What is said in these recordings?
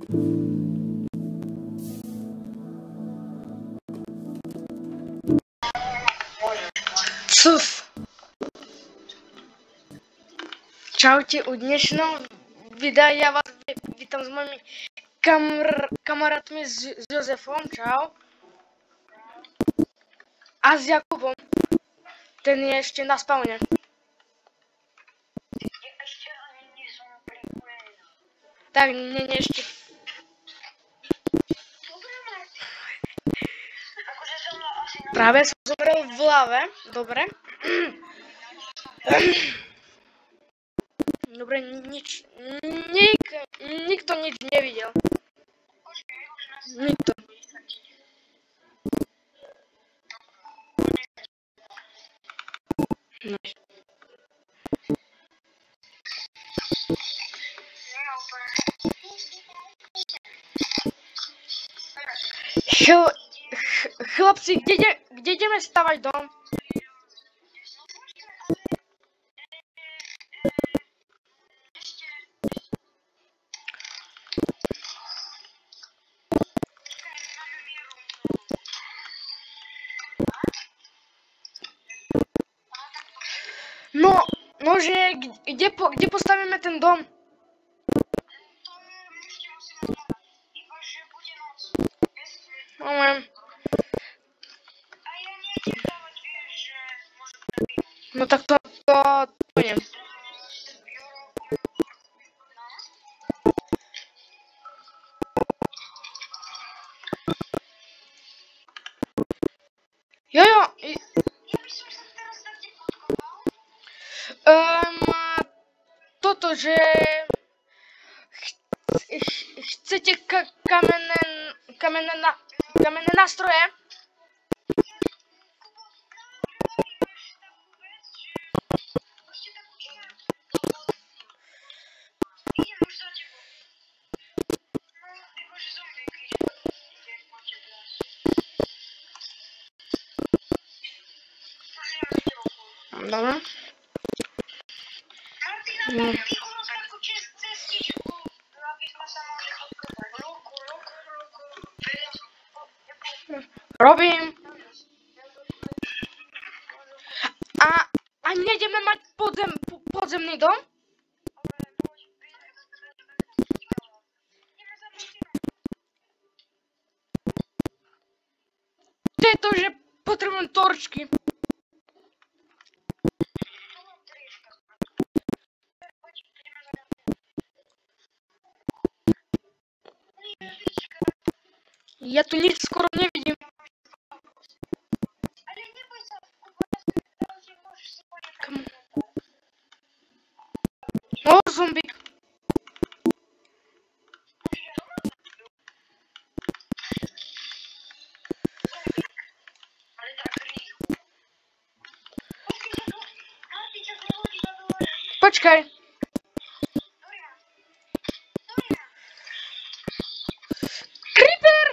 Cuf. Čaute, u dnešného videa ja vás vítam s mojimi kamarátmi s Jozefom, čau. A s Jakubom. Ten je ešte na spawne. Tak, nie ešte. Práve som zomrel v lave, dobre. Dobre, nikto nič nevidel. Nikto. Chlapci, kde ideme stavať dom? Nože, kde postavíme ten dom? No tak to pôjdem. Jojo. Toto, že chcete kamenné nástroje? Dobre. Robím. A nejdeme mať podzemný dom? To je to, že potrebujem torčky. Ja tu nič skoro nevidím. O, zombík. Počkaj. Creeper!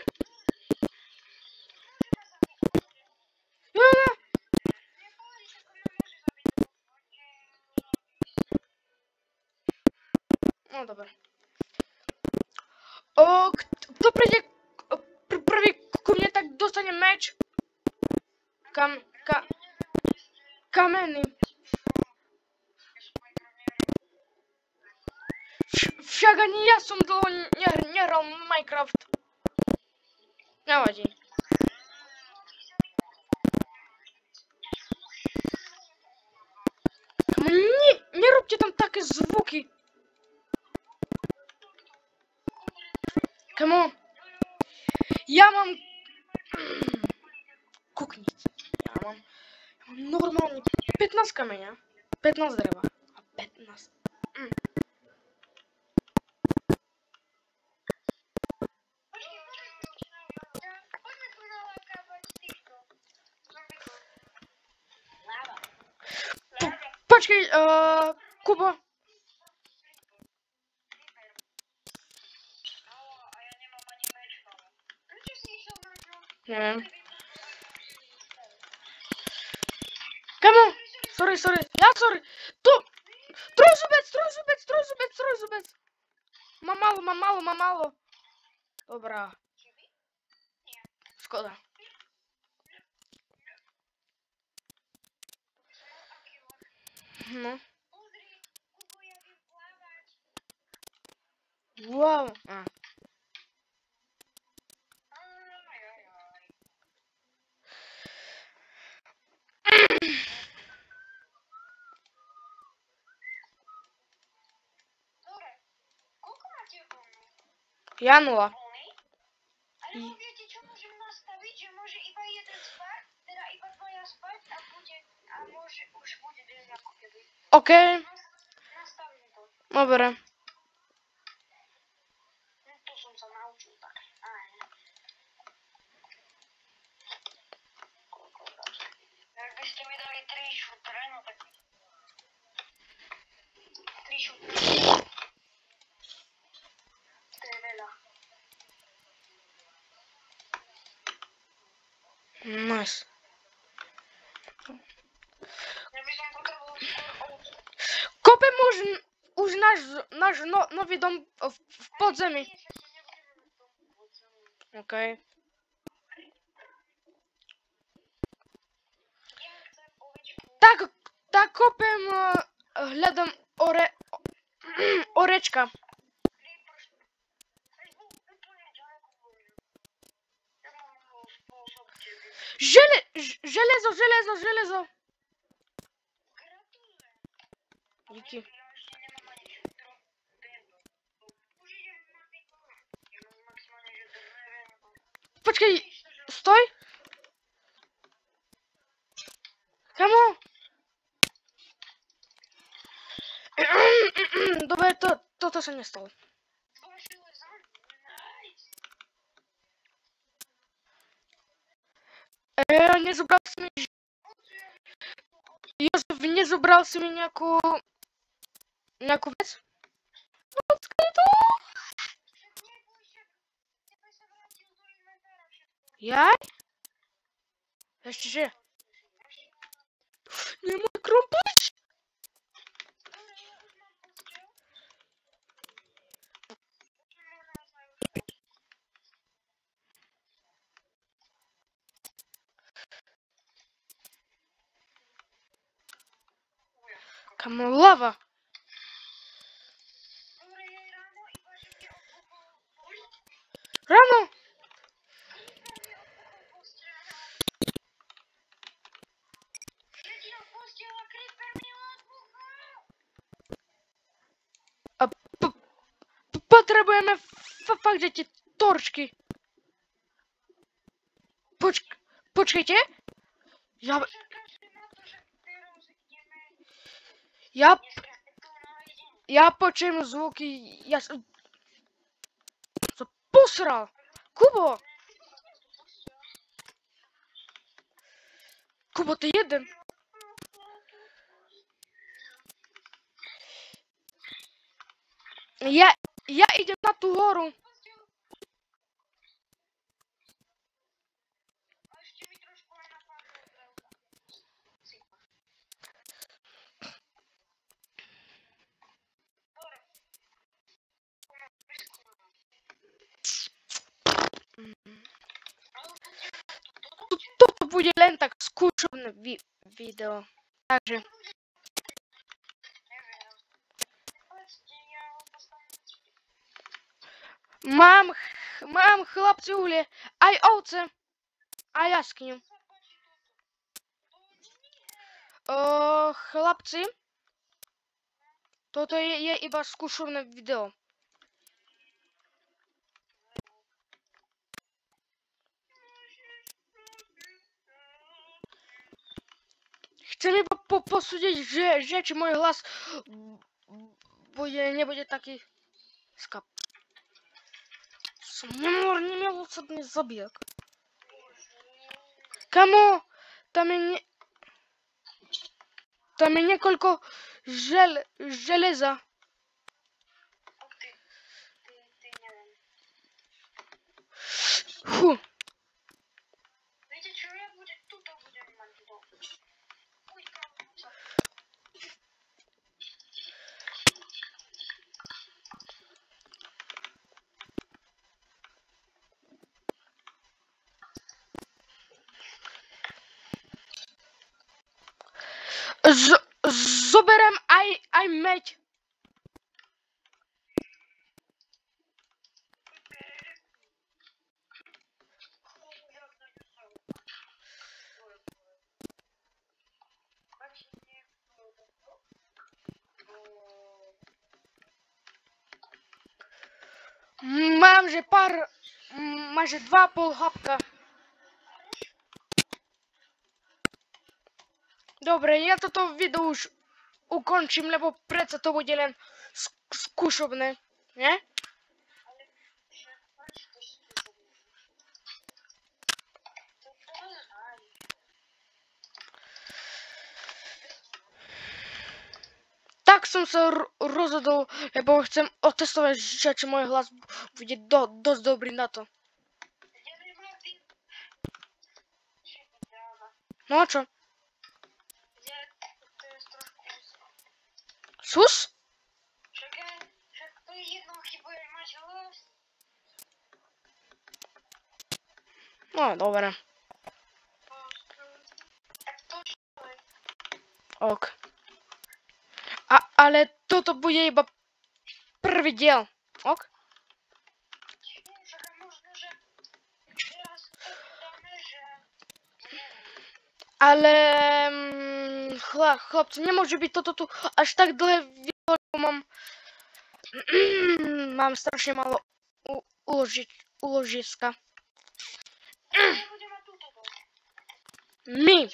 No dobre. Kto príde prvý ku mne, tak dostane meč. Kamenný. Však ani ja som dlho nehral Minecraft. Nevadí. Nerobte tam také zvuky. Come on. Ja mám... Kuknite. Ja mám normálne 15 kameňa, 15 dreva a 15... Počkej, Kubo. Neviem. Kamo? Sorry. Ja sorry. Tu! Trojzubec! Mám málo. Dobrá. Škoda. No. Wow. A. Ja nula. Alebo viete, čo môžem nastaviť, že môže iba jeden spať, teda iba dvaja spať a môže už bude deň ako keby. OK. Nastavím to. Dobre. No to som sa naučil tak. Aj. Ak by ste mi dali 3 šutre, no tak 3 šutre. To je veľa. Nice. Ja by som potreboval skôr ovcu. Kopem už náš nový dom v podzemí. Nie, však to nebudeme mať tomu podzemí. OK. Ja chcem ovečku. Tak kopem hľadom orečka. Železo. Díky. Počkej, stoj. Kamo? Dobre, toto sa nestalo. Nezobral si mi... Jozef, nezobral si mi nejakú vec? Počkaj to. Jaj? Ešte že? Nemoj krompiť. Kamo, lava. Ráno. A potrebujeme fakt, že tie torčky. Počkajte. Ja počujem zvuky. Ja som posral. Kubo, ty jeden. Ja idem na tú horu. Toto bude len tak skúšobné video. Takže. Mám chlapci uhlie, aj ovce, a jaskyňu. Chlapci, toto je iba skúšobné video. Chcem iba posúdiť, že či môj hlas nebude taký skap. Som nemilosrdný zabijak. Kamo, tam je niekoľko železa. Fú. Viete čo, tuto budem mať dom. Zoberiem aj meď. Mám, že máš 2,5 hapka. Dobre, ja toto video už ukončím, lebo predsa to bude len skúšobné, nie? Tak som sa rozhodol, lebo chcem otestovať, či môj hlas bude dosť dobrý na to. No a čo? Sus? No, dobre. Ok. Ale toto bude iba prvý diel. Ok? Ale chlapci, nemôže byť toto tu až tak dlhé video, lebo mám strašne málo uložiska. My.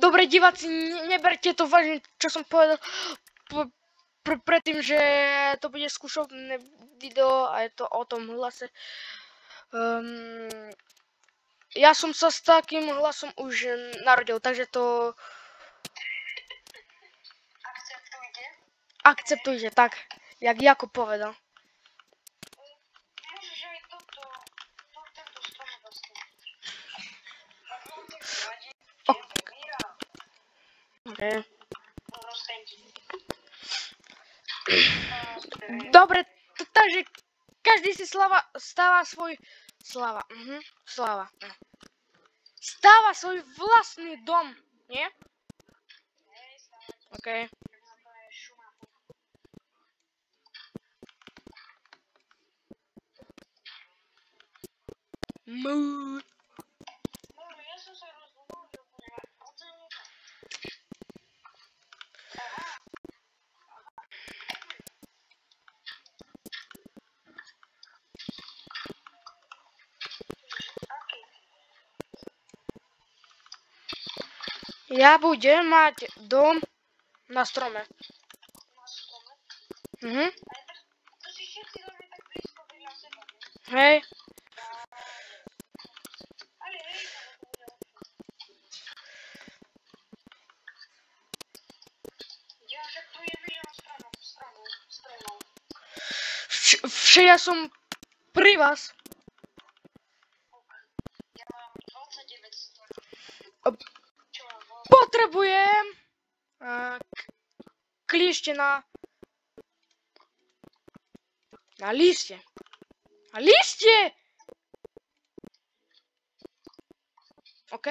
Dobre, diváci, neberte to vážne, čo som povedal predtým, že to bude skúšobné video a je to o tom hlase. Ja som sa s takým hlasom už narodil, takže to akceptujte, tak, jak Jakub povedal. Okay. Dobre, takže každý si stáva svoj stáva svoj vlastný dom, nie? OK. Ja budem mať dom na strome. Hej. Ja som pri vás. Potrebujem klište na liście. Na liście! OK?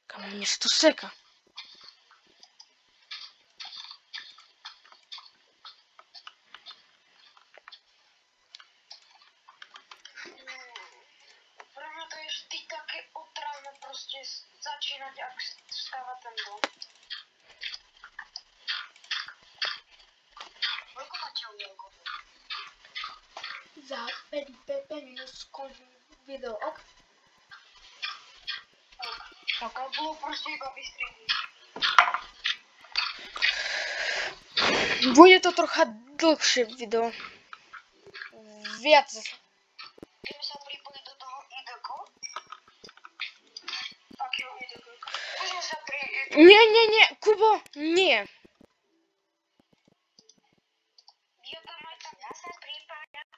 Kam mnie to seka? Začínať, ak vstáva ten dom. Koľko máte umielko? Za 5 minút skončím video, ok? Ok, bolo proste iba vystriedný. Bude to trocha dlhšie video. Viac. Ideme sa pripojiť do toho IDK? Akého IDK? Môžeme sa Nie, Kubo, nie. Ja sa pripájam.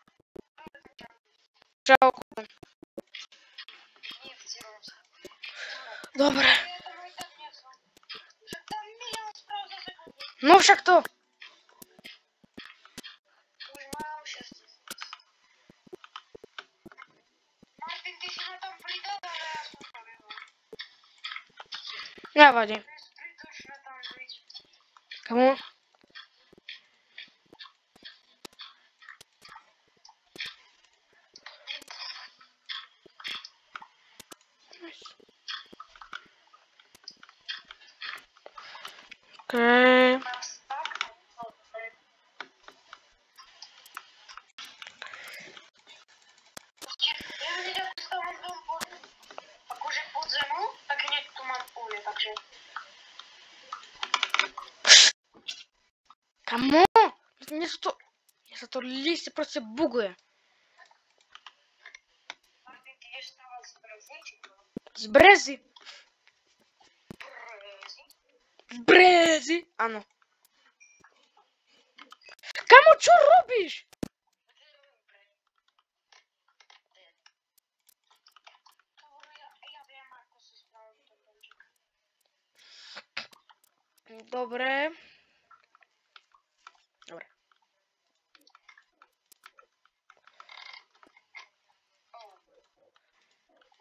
Čau, Kubo. Nie, chcem. Dobre. Ja tam aj tak nie som. Však tam milión správ za sekundu. No však to. Už mám 6 000. Martin, ty si ma tam pridal, ale ja som to vedel. Nevadí. Zbytočné tam byť. Komu? Okay. Mám stav. Ja hneď ako stávam dom akože pod zemu, tak hneď tu mám pole, takže... Kamo? Mně se to lístě prostě buguje. Martin, ty ideš stávať z brezy, či to? Z brezy. Brezy? Z brezy? Ano. Kamo, čo robíš? Ja viem, ako si spravil to domček. Dobre. Dobre.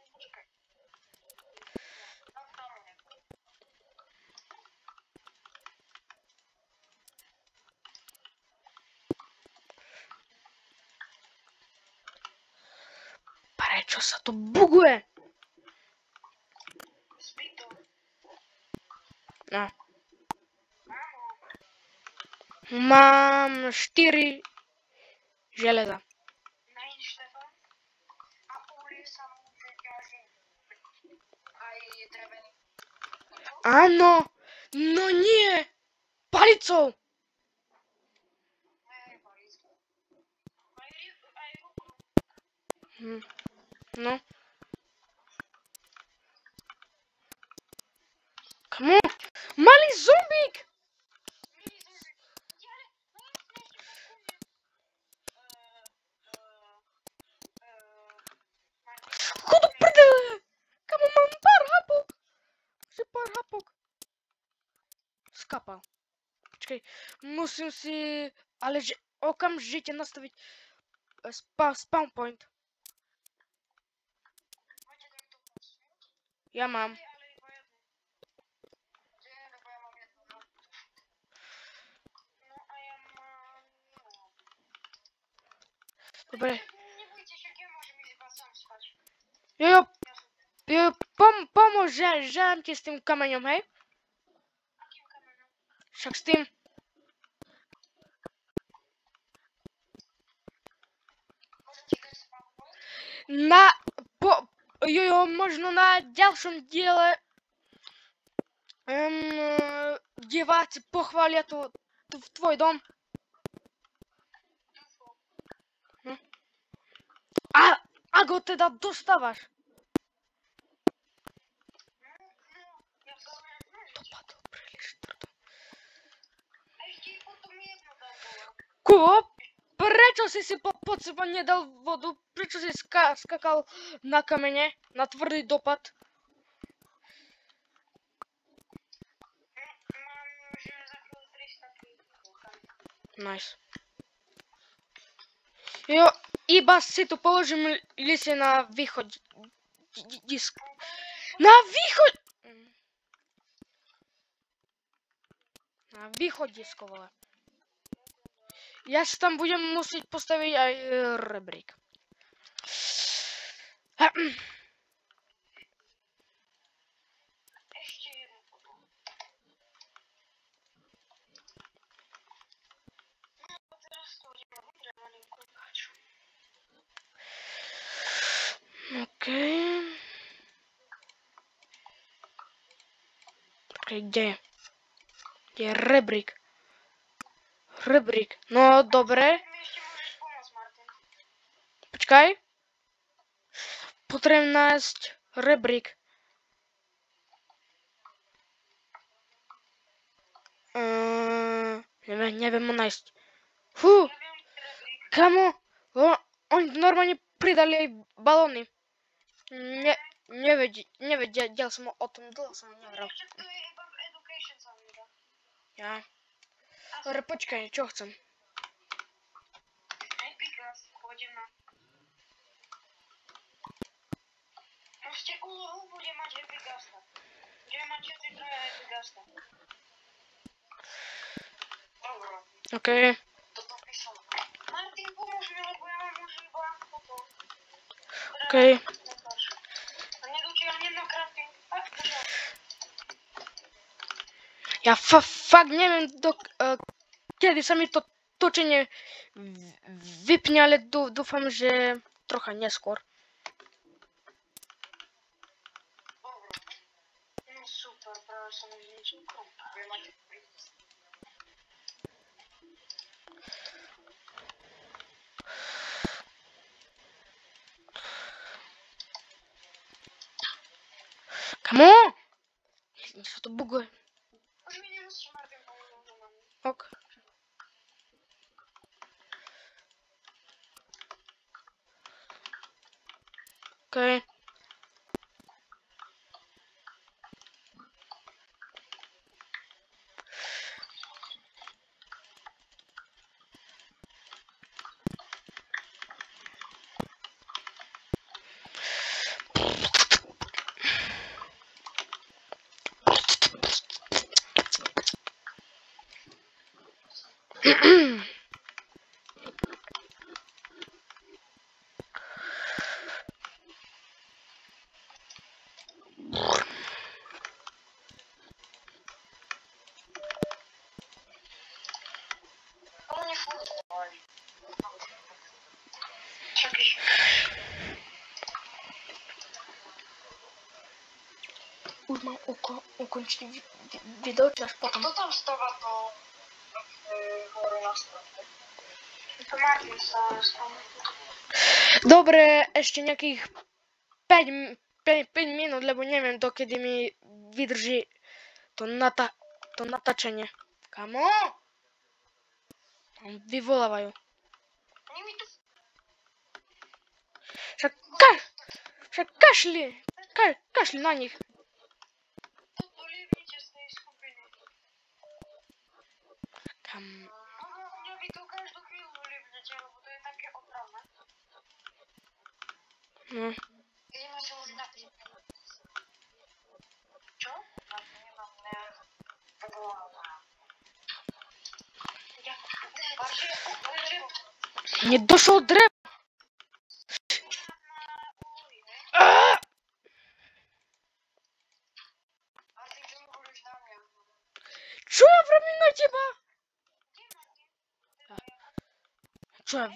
Počkaj. Tam tam nebolo. Prečo sa to buguje? Zbytok. No. Áno. Mám 4 železa. Nein, Štefan. A uhlie sa môže ťažiť aj drevený. Áno. No nie. Palicou. Hej, palickou. Aj rukou. No. Kamo? Malý zombík. Mini zuby. Ale, no jasne, ešte posuniem. Martin. Chod do prdele. Kamo, mám pár hapok. Že pár hapok. Skapal. Počkej, musím si, ale že okamžite nastaviť spawn point. Máte takto posunúť? Ja mám. Ale iba jednu. Že, lebo ja mám jednu. No a ja mám... Dobre. Nebojte, však ja môžem ísť iba sám spať. Jo, Ja som... pomôžem ti s tým kameňom, hej? Akým kameňom? Však s tým. Môžem ti dať spávať? Možno na ďalšom diele diváci pochvália tvoj dom. Dúfam. A ak ho teda dostávaš. Ja som len snažiť. Dopadol príliš tvrdo. A ešte potom jedno tam bolo. Kubo, prečo si pod seba nedal vodu? Prečo si skakal na kamene, na tvrdý dopad? Mám, že za chvíľu 300 kg. Nice. Jo, iba si tu položím listie na východ. Disk. Na východ... Na východisko, vole. Ja si tam budem musieť postaviť aj rebrík. Ešte jeden potom. No teraz to budem robiť malinko páču. Okej. Počkej, kde je? Kde je rebrík? Rebrík. No, dobre. Mi ešte môžeš pomôcť, Martin. Počkaj. Potrebujem nájsť rebrík. Neviem ho nájsť. Fú, Ja viem, rebrík. kamo, oni normálne pridali aj balóny. nevedel som o tom, dlho som nevral. Ešte tu je iba education sa mi dá. Ja. Dobre, počkaj, čo chcem? Happy class, pôjdem na... Proste úlohu bude mať happy gasta. Budeme mať všetci troje happy gasta. Dobre. Okej. Toto písal. Martin, pomôž mi, lebo ja mám už iba toto. Okej. A nedotiahnem na crafting. Držal. Ja fakt neviem, kedy sa mi to točenie vypne, ale dúfam, že trocha neskôr. Dobre. No super, práve som už niečo kompá. Vy máte prísť. Kamo? Nič sa to buguje. Už mi nemusíš, Martin, pomôcť na mňa. Ok. Okej. Ale nefúvaj. Čakaj. Už mám ukončiť video, či až potom. Kto tam stáva to hore na strane? To Martin stáva na strane. Dobre, ešte nejakých 5 minút, lebo neviem, dokedy mi vydrží to natáčanie. Kamo? Vyvolávajú. Oni mi tu... Však kašli na nich. Toto lievnite z tej skupiny. Mňa vy to každú chvíľu lievnete, lebo to je také otravné. No. Ideme si už napísať. Čo? Nemám Nedošlo drevo. Čo ja vravím na teba? Čo ja...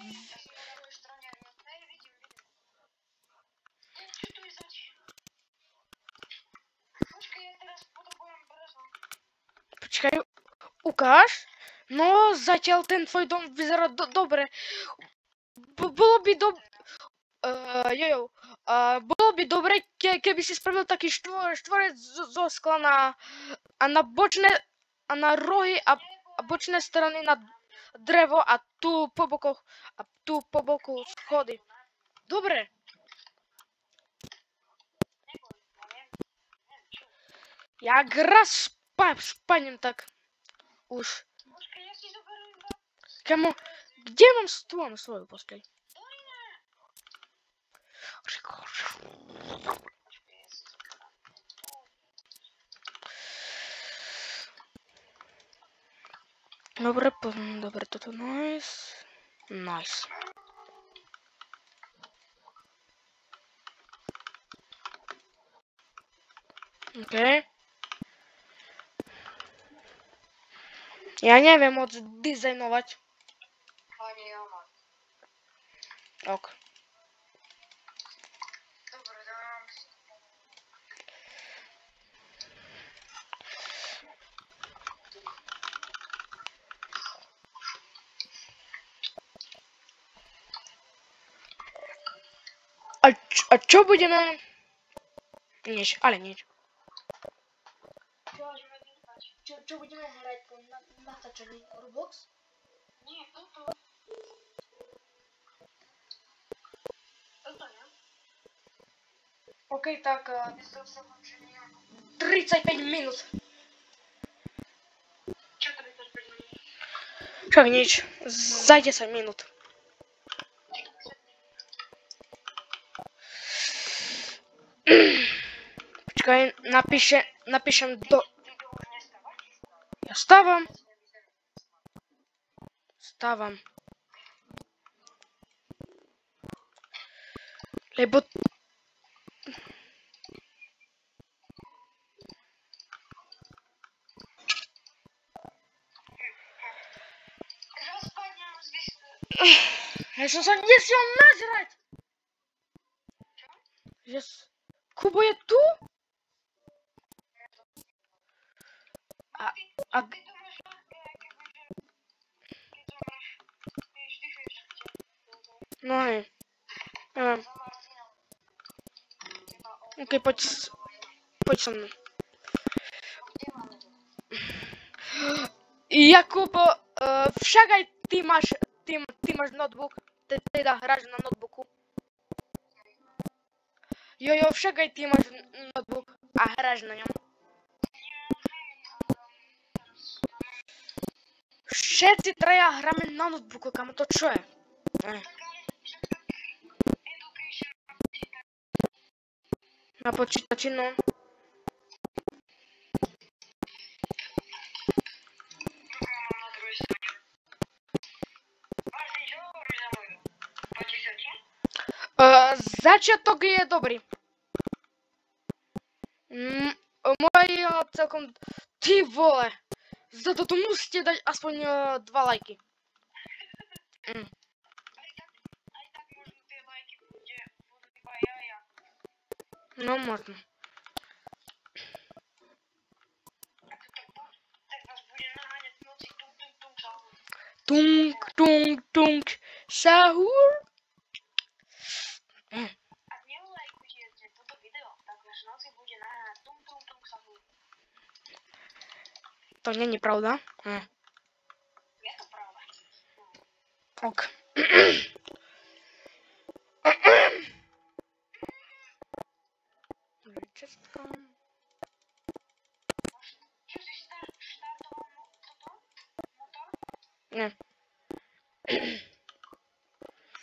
Počkaj, ukáž. No, zatiaľ ten tvoj dom vyzerá dobre. Bolo by bolo by dobre, keby si spravil taký štvorec zo skla a na rohy a bočné strany na drevo a tu po boku schody. Dobre. Jak raz spadnem, tak už. Kamo, kde mám svoju poskeľ? Dobre, toto nice. Nice. OK. Ja neviem moc dizajnovať. Ani ja mám. Ok. Dobre, dám. A čo budeme? Nič, ale nič. Čo budeme hrať po natáčaní Roblox? Nie, toto. Toto, ne? Окей, так, 35 минут. Что 35 минут? Шагнич, за 10 минут. Почекай, напишем до... Ты должен не вставать? Я ставам. Ставам. Либо... Кажу, спать не здесь. Я сейчас если он назирать. Yes. Куба я ту? А... Ты думаешь, ты ждешь, Ну, и... за Мартином. Окей, подь со мной. Где мама тут? Якуб, вшагай, ти маш ноутбук. Ти да граєш на ноутбуку. Йо, вшагай, ти маш ноутбук, а граєш на ньому. Ще ці троя грами на ноутбуку, кому то чує. На почитачину. Зачаток є добрий. Мой цілком ти воле. Зато то мусите дати асpoň 2 лайки. А и так можно ты лайки где будут я. Ну, можна. Так вас будет нагонять ночи тунг-тунг-тунг сахур. Тунг-тунг-тунг. Сахур. А мне лайкуйте это видео, так ваши ночи будет нагонять тунг-тунг-тунг сахур. То не неправда. Это правда. Ок. Чистка. Что здесь стартовый мотор? Не.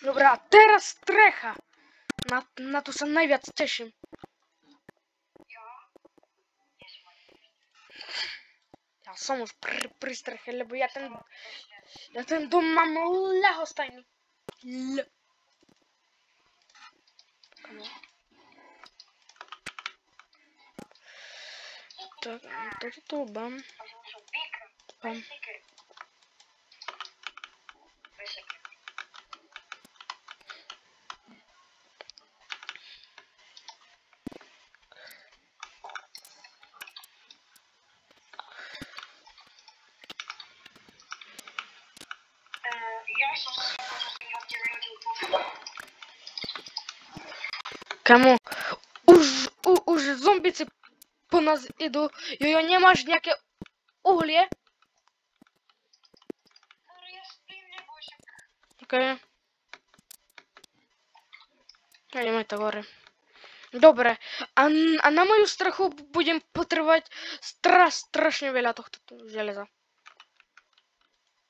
Dobra, teraz strecha. Na to się najwięcej cieszę. Ja sam już przy strechę, bo ja ten dom mam lehostajny. Tak, to bam. Bam. Я сейчас Kamo, už zombici po nás idú. Jojo, nemáš nejaké uhlie? Я спим, не бойся. Okej. Ja nie ma to gory. Dobre, a na moju strachu budem potrebovať strašne veľa tohto železa.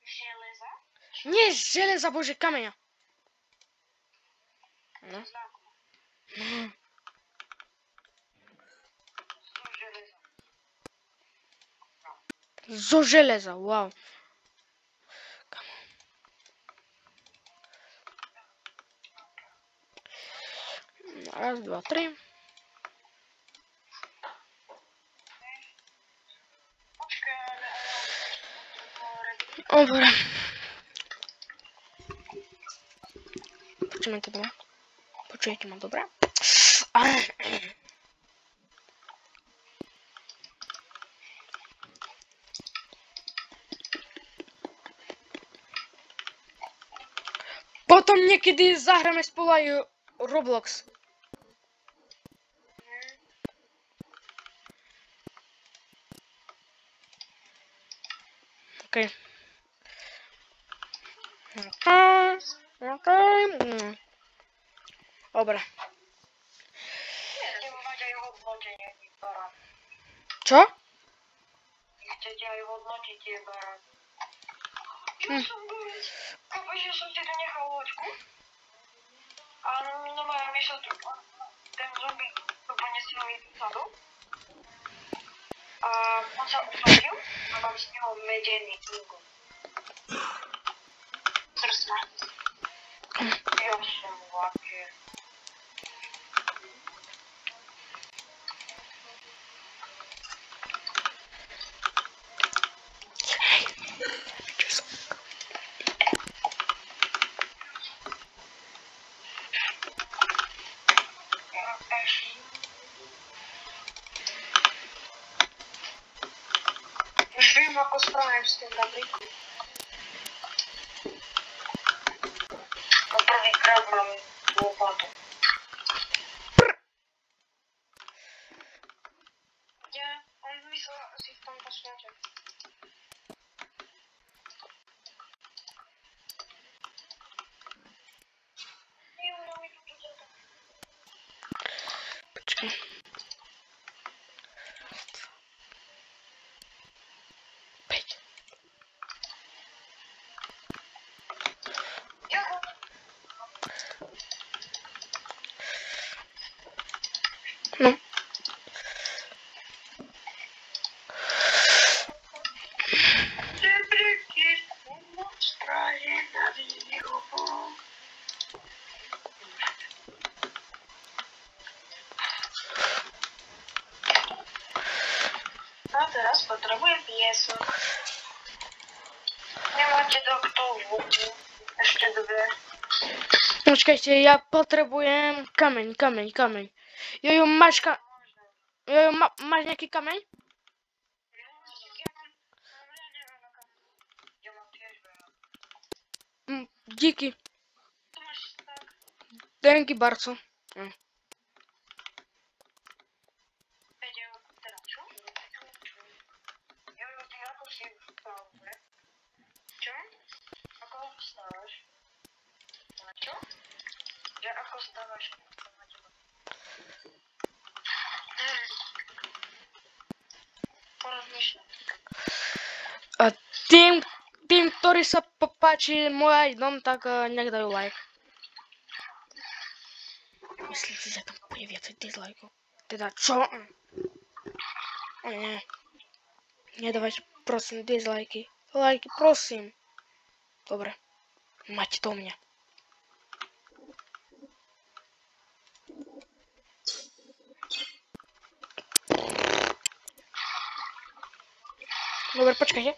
Железо? Nie železa, bože, kameňa. No. Железо. Zo železa, wow. Raz, dva, tri. Dobre. Počujete ma? Počujete ma, dobre? Potom niekedy zahráme spolu aj Roblox. Okej. Okej. Dobre. hodnotenie bara. Čo? Chcete aj hodnotiť tie bara. Čo som borec? Chápeš, že som ti tu nechal loďku? A no maja vyšiel tu ten zombie úplne silný vzadu. A on sa ufotil a mám z neho medený ingot. Drsná. Ja som vaký. Už viem, ako spravím s tým papriku. Po prvýkrát mám lopatu. Ja, on myslel asi v tomto svete. Počkaj. No. A teraz potrebujem piesok. Nemáte doktoru. Ešte dve. Počkajte, ja potrebujem kameň. Jojo, máš nejaký kameň? Ja mám tiež veľa. Díky. Tu máš tak. Dzięki bardzo. Teda čo? Jo, ty ako si vstal, ne? Čo? Ako vstávaš? Na čo? Ja ako vstávaš? Porozmýšľam. A tým, ktorí sa popáči môj dom, tak nech dajú like. Myslíte, že tam bude viacej dislikeov? Teda čo? Nie. Nedávajte prosím dislajky. Lajky, prosím. Dobre. Máte to u mňa. Dobre, počkajte.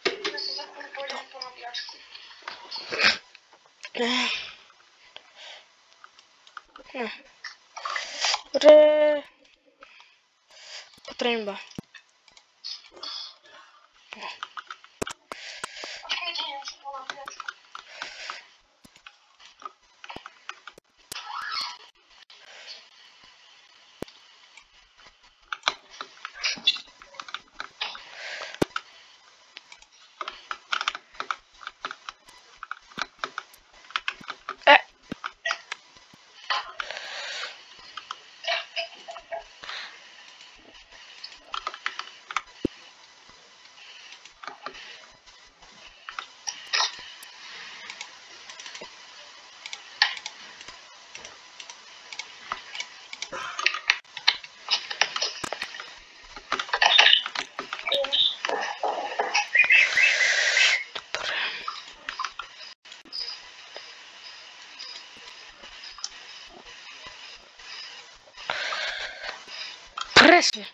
Ja sa za chvíľu pôjdem po nabíjačku. Dobre. Potrebujem iba. Počkajte, ja sa po nabíjačku. Presne.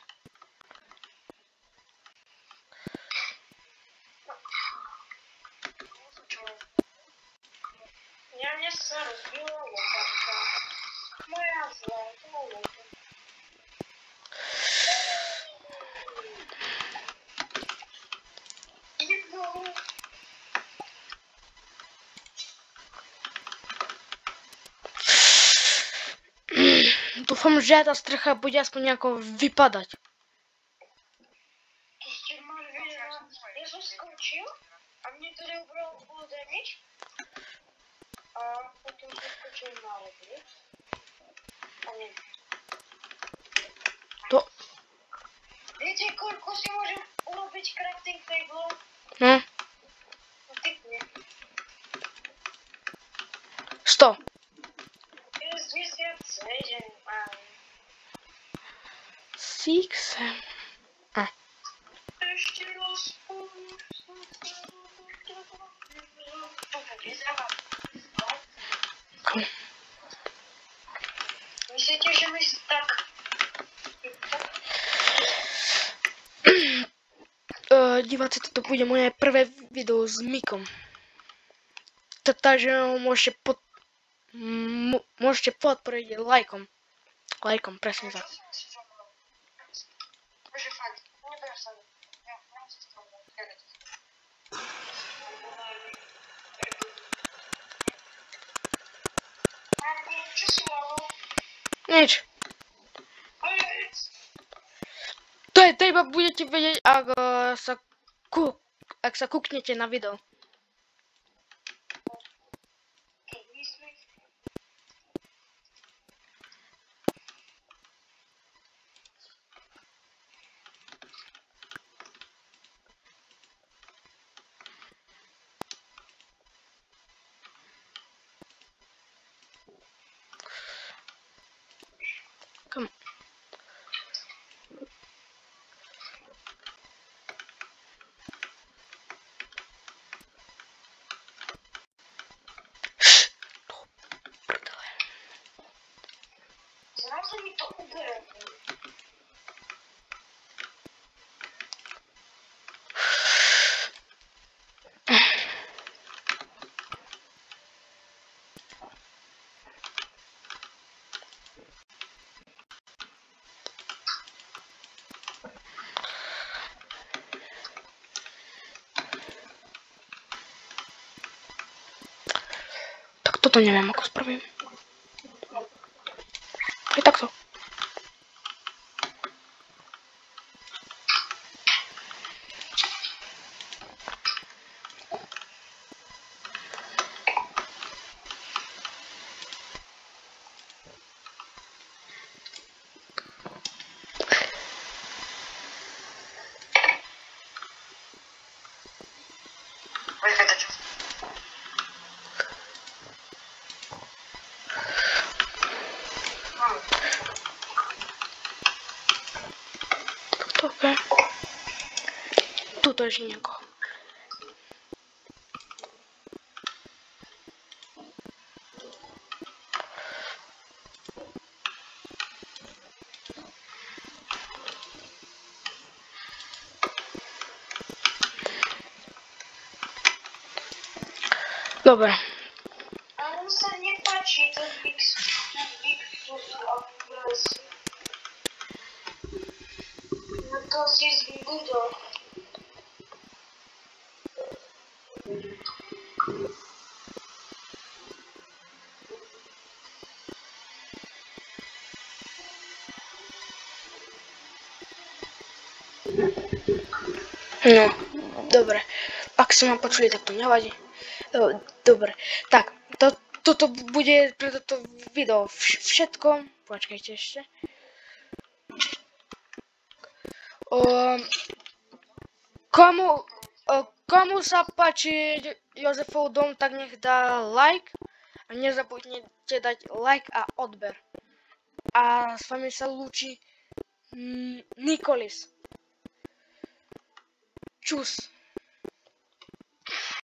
Mne sa rozbila lopatka. Moja zlatá lopatka. Dúfam, že tá strecha bude aspoň nejako vypadať. Ty ste mali vedieť, ja som skočil a mne to neubral bol damage. A potom vyskočím na Reddit. A nie. To... Viete, koľko si môžem urobiť crafting table? No, No typne. 100. 67. Six. Ešte raz. To bude zábava. Myslíte, že mi tak... Diváci, toto bude moje prvé video s Mikom. Takže ho môžete podporiť lajkom. Lajkom, presne tak. Bože, fakt, neber sa. Ja mám sa stromom. Čo si malo? Nič. To iba budete vedieť, ak sa kúknete na video. Come on. Zrazu mi to uberá. Tak toto neviem, ako spravím. Aj takto. Dobre. Tuto ešte niekoho. Dobre. Ale sa nepáči ten Big a Plus. No to si zbudol. No, dobre. Ak ste ma počuli, tak to nevadí. Dobre, tak, toto bude pre toto video všetko. Počkajte ešte. Komu sa páči Jozefov dom, tak nech dá like. A nezabudnite dať like a odber. A s vami sa lúči Nikolis. Čus.